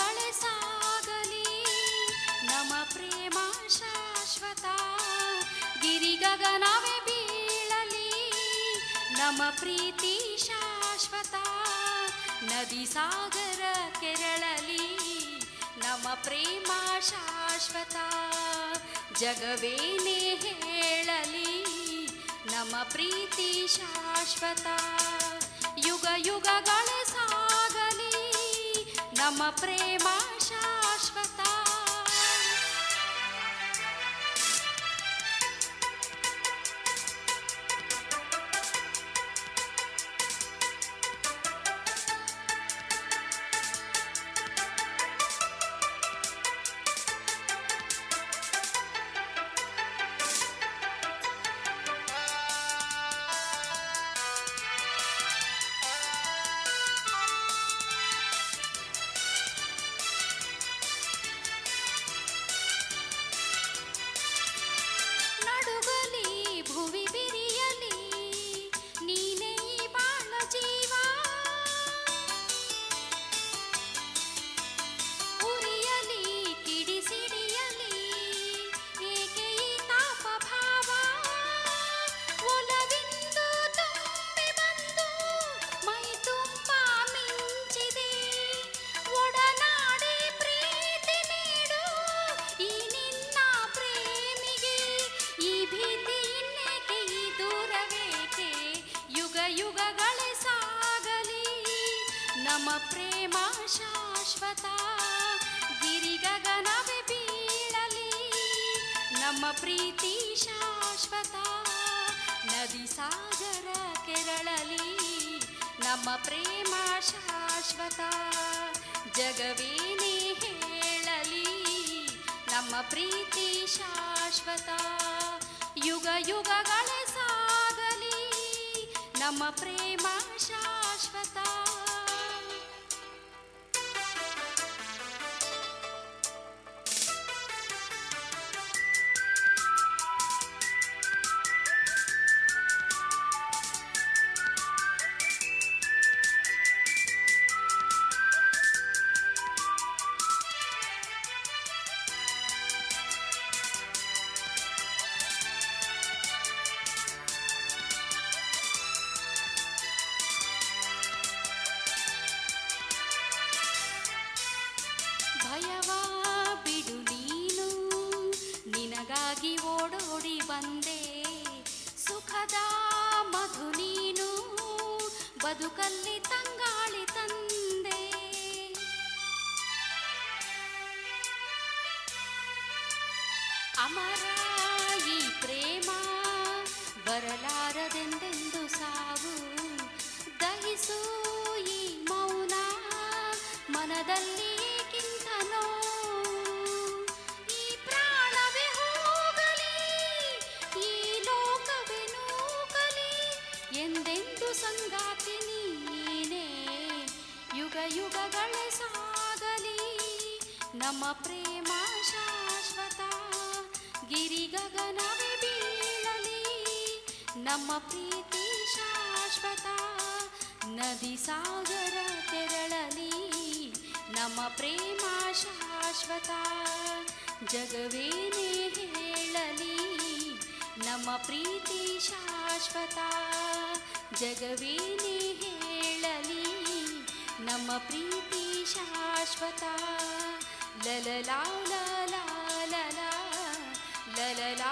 ಯುಗಗಳೇ ಸಾಗಲಿ ನಮ್ಮ ಪ್ರೇಮ ಶಾಶ್ವತ. ಗಿರಿ ಗಗನವೇ ಬೀಳಲಿ ನಮ್ಮ ಪ್ರೀತಿ ಶಾಶ್ವತ. ನದಿ ಸಾಗರ ಕೆರಳಲಿ ನಮ್ಮ ಪ್ರೇಮ ಶಾಶ್ವತ. ಜಗವೇನೇ ಹೇಳಲಿ ನಮ್ಮ ಪ್ರೀತಿ ಶಾಶ್ವತ. ಯುಗ ಯುಗಗಳೇ ಸಾಗಲಿ ನಮ್ಮ ಪ್ರೇಮ ಶಾಶ್ವತ. ಯುಗಗಳೇ ಸಾಗಲಿ ನಮ್ಮ ಪ್ರೇಮ ಶಾಶ್ವತ. ಗಿರಿ ಗಗನವೇ ಬೀಳಲಿ ನಮ್ಮ ಪ್ರೀತಿ ಶಾಶ್ವತ. ನದಿ ಸಾಗರ ಕೆರಳಲಿ ನಮ್ಮ ಪ್ರೇಮ ಶಾಶ್ವತ. ಜಗವೇನೇ ಹೇಳಲಿ ನಮ್ಮ ಪ್ರೀತಿ ಶಾಶ್ವತ. ಯುಗ ಯುಗಗಳೇ ಸಾಗಲಿ ನಮ್ಮ ಪ್ರೇಮ ಶಾಶ್ವತ. ಭಯವ ಬಿಡು ನೀನು ನಿನಗಾಗಿ ಓಡೋಡಿ ಬಂದೆ. ಸುಖದ ಮಧು ನೀನು ಬದುಕಲ್ಲಿ ತಂಗಾಳಿ ತಂದೆ. ಅಮರ ಈ ಪ್ರೇಮ ಬರಲಾರದೆಂದೆಂದು ಸಾವು. ದಹಿಸು ಈ ಮೌನ ಮನದಲ್ಲಿ ಈ ಪ್ರಾಣವೇ ಹೋಗಲಿ ಈ ಲೋಕವೇ ನೂಕಲಿ ಎಂದೆಂದು ಸಂಗಾತಿ ನೀನೇ. ಯುಗ ಯುಗಗಳೇ ಸಾಗಲಿ ನಮ್ಮ ಪ್ರೇಮ ಶಾಶ್ವತ. ಗಿರಿ ಗಗನವೇ ಬೀಳಲಿ ನಮ್ಮ ಪ್ರೀತಿ ಶಾಶ್ವತ. ನದಿ ಸಾಗರ ತೆರಳಲಿ ನಮ್ಮ ಪ್ರೇಮ ಶಾಶ್ವತ. ಜಗವೇನೇ ಹೇಳಲಿ ನಮ್ಮ ಪ್ರೀತಿ ಶಾಶ್ವತ. ಜಗವೇನೇ ಹೇಳಲಿ ನಮ್ಮ ಪ್ರೀತಿ ಶಾಶ್ವತ. ಲಲಲಾ ಲಲಲಾ ಲಲಲಾ ಲಲಲಾ